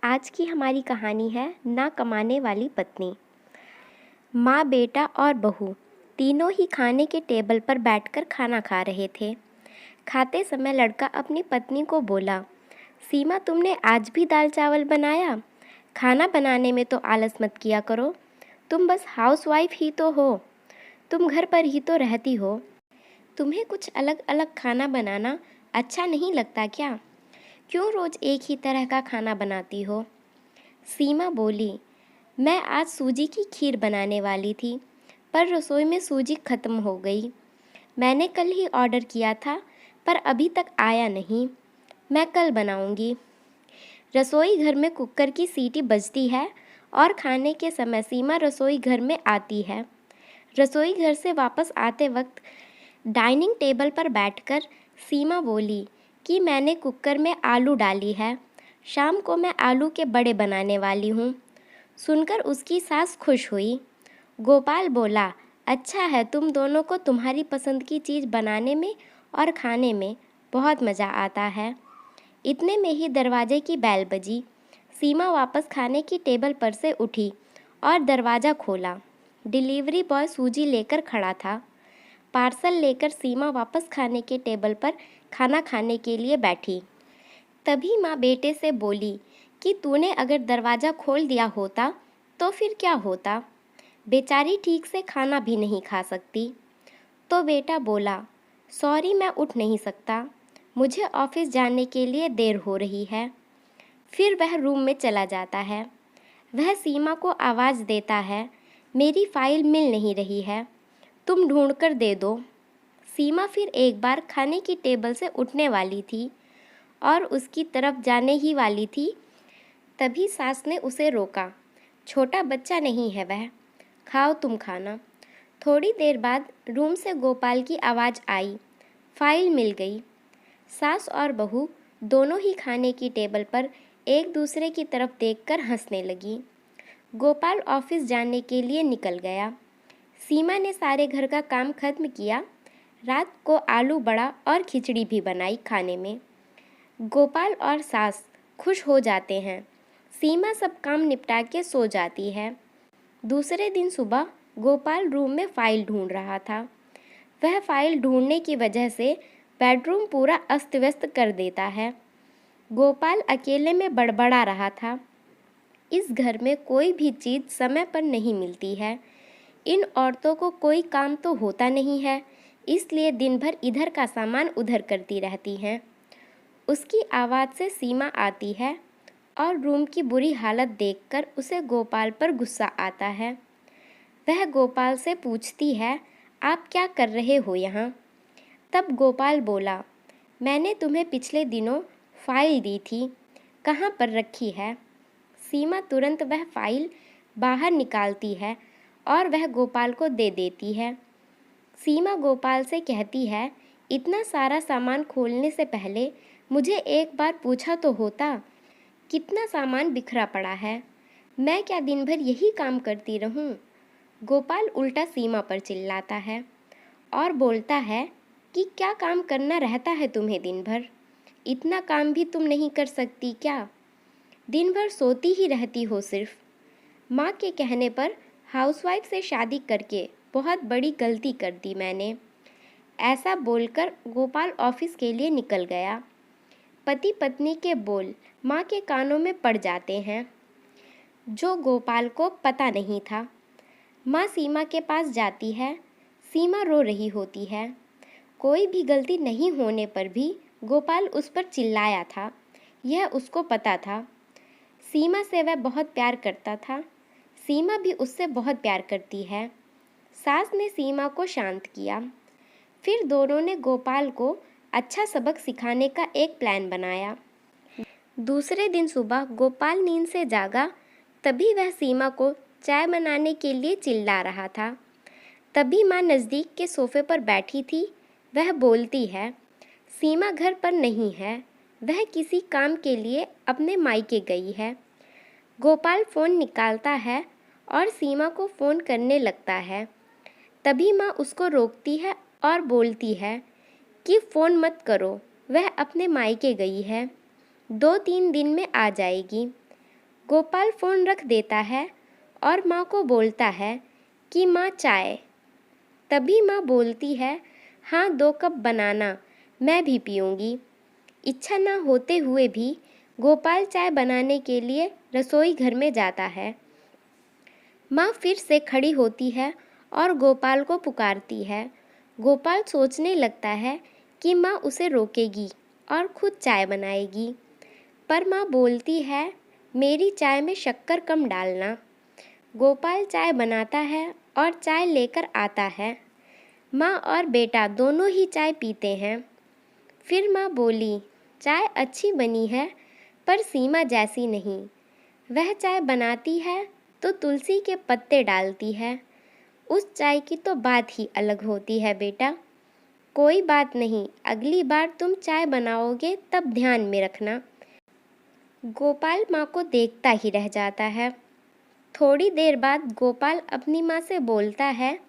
आज की हमारी कहानी है ना कमाने वाली पत्नी। माँ, बेटा और बहू तीनों ही खाने के टेबल पर बैठकर खाना खा रहे थे। खाते समय लड़का अपनी पत्नी को बोला, सीमा, तुमने आज भी दाल चावल बनाया? खाना बनाने में तो आलस मत किया करो। तुम बस हाउसवाइफ ही तो हो। तुम घर पर ही तो रहती हो। तुम्हें कुछ अलग अलग खाना बनाना अच्छा नहीं लगता क्या? क्यों रोज़ एक ही तरह का खाना बनाती हो? सीमा बोली, मैं आज सूजी की खीर बनाने वाली थी, पर रसोई में सूजी खत्म हो गई। मैंने कल ही ऑर्डर किया था, पर अभी तक आया नहीं। मैं कल बनाऊंगी। रसोई घर में कुकर की सीटी बजती है और खाने के समय सीमा रसोई घर में आती है। रसोई घर से वापस आते वक्त डाइनिंग टेबल पर बैठकर सीमा बोली कि मैंने कुकर में आलू डाली है। शाम को मैं आलू के बड़े बनाने वाली हूँ। सुनकर उसकी सास खुश हुई। गोपाल बोला, अच्छा है, तुम दोनों को तुम्हारी पसंद की चीज़ बनाने में और खाने में बहुत मज़ा आता है। इतने में ही दरवाजे की बेल बजी। सीमा वापस खाने की टेबल पर से उठी और दरवाज़ा खोला। डिलीवरी बॉय सूजी लेकर खड़ा था। पार्सल लेकर सीमा वापस खाने के टेबल पर खाना खाने के लिए बैठी। तभी माँ बेटे से बोली कि तूने अगर दरवाज़ा खोल दिया होता तो फिर क्या होता? बेचारी ठीक से खाना भी नहीं खा सकती। तो बेटा बोला, सॉरी, मैं उठ नहीं सकता। मुझे ऑफिस जाने के लिए देर हो रही है। फिर वह रूम में चला जाता है। वह सीमा को आवाज़ देता है, मेरी फ़ाइल मिल नहीं रही है, तुम ढूंढ कर दे दो। सीमा फिर एक बार खाने की टेबल से उठने वाली थी और उसकी तरफ जाने ही वाली थी, तभी सास ने उसे रोका। छोटा बच्चा नहीं है वह, खाओ तुम खाना। थोड़ी देर बाद रूम से गोपाल की आवाज़ आई, फाइल मिल गई। सास और बहू दोनों ही खाने की टेबल पर एक दूसरे की तरफ देखकर हंसने लगी। गोपाल ऑफिस जाने के लिए निकल गया। सीमा ने सारे घर का काम खत्म किया। रात को आलू बड़ा और खिचड़ी भी बनाई खाने में। गोपाल और सास खुश हो जाते हैं। सीमा सब काम निपटा के सो जाती है। दूसरे दिन सुबह गोपाल रूम में फ़ाइल ढूंढ रहा था। वह फ़ाइल ढूंढने की वजह से बेडरूम पूरा अस्त व्यस्त कर देता है। गोपाल अकेले में बड़बड़ा रहा था, इस घर में कोई भी चीज़ समय पर नहीं मिलती है। इन औरतों को कोई काम तो होता नहीं है, इसलिए दिन भर इधर का सामान उधर करती रहती हैं। उसकी आवाज़ से सीमा आती है और रूम की बुरी हालत देखकर उसे गोपाल पर गुस्सा आता है। वह गोपाल से पूछती है, आप क्या कर रहे हो यहाँ? तब गोपाल बोला, मैंने तुम्हें पिछले दिनों फाइल दी थी, कहाँ पर रखी है? सीमा तुरंत वह फाइल बाहर निकालती है और वह गोपाल को दे देती है। सीमा गोपाल से कहती है, इतना सारा सामान खोलने से पहले मुझे एक बार पूछा तो होता। कितना सामान बिखरा पड़ा है, मैं क्या दिन भर यही काम करती रहूं? गोपाल उल्टा सीमा पर चिल्लाता है और बोलता है कि क्या काम करना रहता है तुम्हें दिन भर? इतना काम भी तुम नहीं कर सकती क्या? दिन भर सोती ही रहती हो सिर्फ। माँ के कहने पर हाउसवाइफ से शादी करके बहुत बड़ी गलती कर दी मैंने। ऐसा बोलकर गोपाल ऑफिस के लिए निकल गया। पति पत्नी के बोल माँ के कानों में पड़ जाते हैं, जो गोपाल को पता नहीं था। माँ सीमा के पास जाती है। सीमा रो रही होती है। कोई भी गलती नहीं होने पर भी गोपाल उस पर चिल्लाया था, यह उसको पता था। सीमा से वह बहुत प्यार करता था। सीमा भी उससे बहुत प्यार करती है। सास ने सीमा को शांत किया। फिर दोनों ने गोपाल को अच्छा सबक सिखाने का एक प्लान बनाया। दूसरे दिन सुबह गोपाल नींद से जागा, तभी वह सीमा को चाय बनाने के लिए चिल्ला रहा था। तभी माँ नज़दीक के सोफे पर बैठी थी। वह बोलती है, सीमा घर पर नहीं है, वह किसी काम के लिए अपने मायके गई है। गोपाल फ़ोन निकालता है और सीमा को फ़ोन करने लगता है। तभी माँ उसको रोकती है और बोलती है कि फ़ोन मत करो, वह अपने मायके गई है, 2-3 दिन में आ जाएगी। गोपाल फ़ोन रख देता है और माँ को बोलता है कि माँ चाय। तभी माँ बोलती है, हाँ 2 कप बनाना, मैं भी पीऊँगी। इच्छा न होते हुए भी गोपाल चाय बनाने के लिए रसोई घर में जाता है। माँ फिर से खड़ी होती है और गोपाल को पुकारती है। गोपाल सोचने लगता है कि माँ उसे रोकेगी और खुद चाय बनाएगी, पर माँ बोलती है, मेरी चाय में शक्कर कम डालना। गोपाल चाय बनाता है और चाय लेकर आता है। माँ और बेटा दोनों ही चाय पीते हैं। फिर माँ बोली, चाय अच्छी बनी है, पर सीमा जैसी नहीं। वह चाय बनाती है तो तुलसी के पत्ते डालती है। उस चाय की तो बात ही अलग होती है बेटा। कोई बात नहीं, अगली बार तुम चाय बनाओगे तब ध्यान में रखना। गोपाल माँ को देखता ही रह जाता है। थोड़ी देर बाद गोपाल अपनी माँ से बोलता है,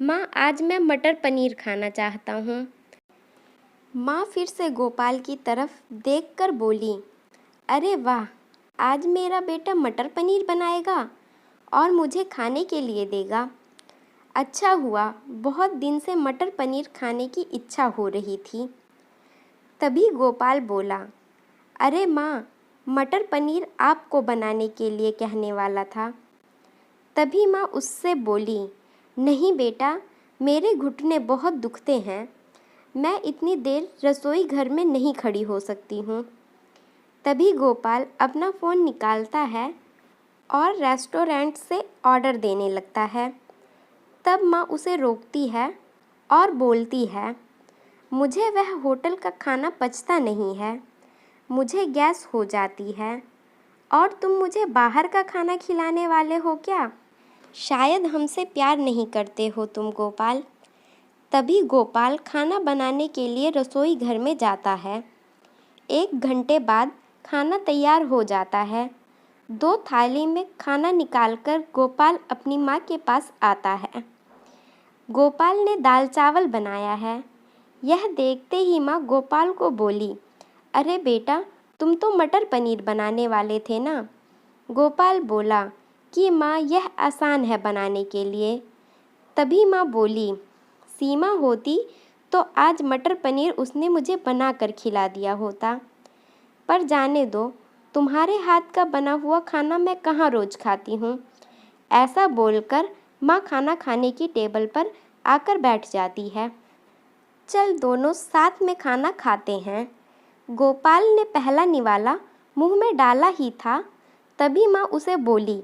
माँ आज मैं मटर पनीर खाना चाहता हूँ। माँ फिर से गोपाल की तरफ देखकर बोली, अरे वाह, आज मेरा बेटा मटर पनीर बनाएगा और मुझे खाने के लिए देगा। अच्छा हुआ, बहुत दिन से मटर पनीर खाने की इच्छा हो रही थी। तभी गोपाल बोला, अरे माँ, मटर पनीर आपको बनाने के लिए कहने वाला था। तभी माँ उससे बोली, नहीं बेटा, मेरे घुटने बहुत दुखते हैं, मैं इतनी देर रसोई घर में नहीं खड़ी हो सकती हूँ। तभी गोपाल अपना फ़ोन निकालता है और रेस्टोरेंट से ऑर्डर देने लगता है। तब माँ उसे रोकती है और बोलती है, मुझे वह होटल का खाना पचता नहीं है, मुझे गैस हो जाती है और तुम मुझे बाहर का खाना खिलाने वाले हो क्या? शायद हमसे प्यार नहीं करते हो तुम गोपाल। तभी गोपाल खाना बनाने के लिए रसोई घर में जाता है। 1 घंटे बाद खाना तैयार हो जाता है। 2 थाली में खाना निकालकर गोपाल अपनी माँ के पास आता है। गोपाल ने दाल चावल बनाया है। यह देखते ही माँ गोपाल को बोली, अरे बेटा, तुम तो मटर पनीर बनाने वाले थे ना? गोपाल बोला कि माँ यह आसान है बनाने के लिए। तभी माँ बोली, सीमा होती तो आज मटर पनीर उसने मुझे बना कर खिला दिया होता, पर जाने दो, तुम्हारे हाथ का बना हुआ खाना मैं कहाँ रोज़ खाती हूँ। ऐसा बोलकर माँ खाना खाने की टेबल पर आकर बैठ जाती है। चल दोनों साथ में खाना खाते हैं। गोपाल ने पहला निवाला मुंह में डाला ही था, तभी माँ उसे बोली,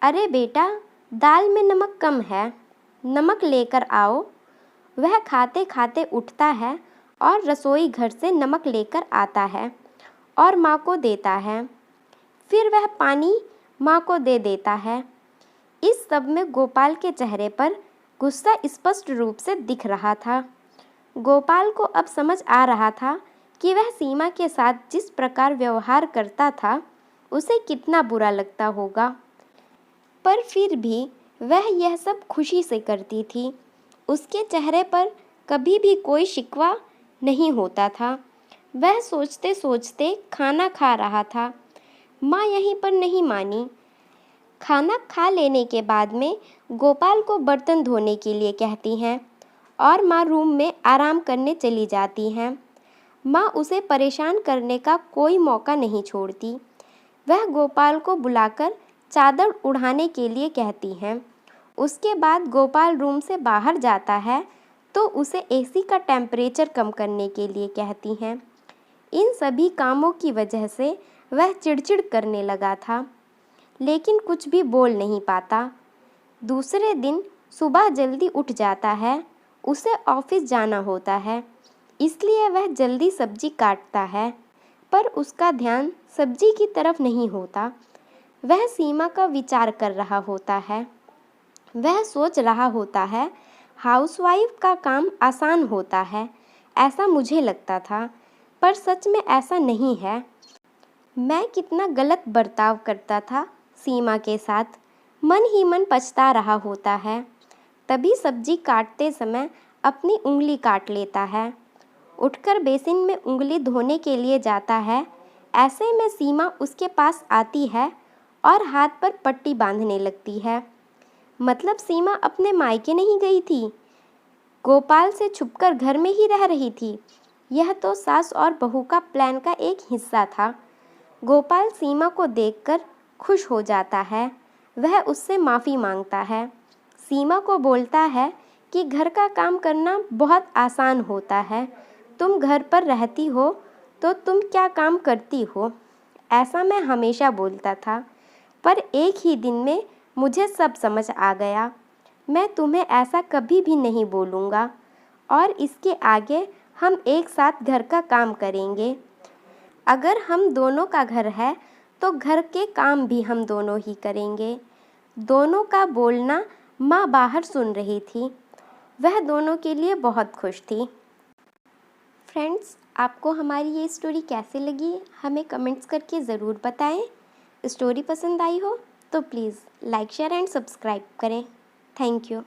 अरे बेटा, दाल में नमक कम है, नमक लेकर आओ। वह खाते खाते उठता है और रसोई घर से नमक लेकर आता है और माँ को देता है। फिर वह पानी माँ को दे देता है। इस सब में गोपाल के चेहरे पर गुस्सा स्पष्ट रूप से दिख रहा था। गोपाल को अब समझ आ रहा था कि वह सीमा के साथ जिस प्रकार व्यवहार करता था, उसे कितना बुरा लगता होगा, पर फिर भी वह यह सब खुशी से करती थी। उसके चेहरे पर कभी भी कोई शिकवा नहीं होता था। वह सोचते सोचते खाना खा रहा था। माँ यहीं पर नहीं मानी। खाना खा लेने के बाद में गोपाल को बर्तन धोने के लिए कहती हैं और माँ रूम में आराम करने चली जाती हैं। माँ उसे परेशान करने का कोई मौका नहीं छोड़ती। वह गोपाल को बुलाकर चादर उड़ाने के लिए कहती हैं। उसके बाद गोपाल रूम से बाहर जाता है तो उसे एसी का टेम्परेचर कम करने के लिए कहती हैं। इन सभी कामों की वजह से वह चिड़चिड़ करने लगा था, लेकिन कुछ भी बोल नहीं पाता। दूसरे दिन सुबह जल्दी उठ जाता है। उसे ऑफिस जाना होता है, इसलिए वह जल्दी सब्जी काटता है, पर उसका ध्यान सब्जी की तरफ नहीं होता। वह सीमा का विचार कर रहा होता है। वह सोच रहा होता है, हाउसवाइफ का काम आसान होता है, ऐसा मुझे लगता था, पर सच में ऐसा नहीं है। मैं कितना गलत बर्ताव करता था सीमा के साथ, मन ही मन पछता रहा होता है। तभी सब्जी काटते समय अपनी उंगली काट लेता है। उठकर बेसिन में उंगली धोने के लिए जाता है। ऐसे में सीमा उसके पास आती है और हाथ पर पट्टी बांधने लगती है। मतलब सीमा अपने मायके नहीं गई थी, गोपाल से छुपकर घर में ही रह रही थी। यह तो सास और बहू का प्लान का एक हिस्सा था। गोपाल सीमा को देखकर खुश हो जाता है। वह उससे माफ़ी मांगता है। सीमा को बोलता है कि घर का काम करना बहुत आसान होता है। तुम घर पर रहती हो तो तुम क्या काम करती हो, ऐसा मैं हमेशा बोलता था, पर एक ही दिन में मुझे सब समझ आ गया। मैं तुम्हें ऐसा कभी भी नहीं बोलूँगा और इसके आगे हम एक साथ घर का काम करेंगे। अगर हम दोनों का घर है तो घर के काम भी हम दोनों ही करेंगे। दोनों का बोलना माँ बाहर सुन रही थी। वह दोनों के लिए बहुत खुश थी। फ्रेंड्स, आपको हमारी ये स्टोरी कैसे लगी हमें कमेंट्स करके ज़रूर बताएं। स्टोरी पसंद आई हो तो please like share and subscribe करें। Thank you.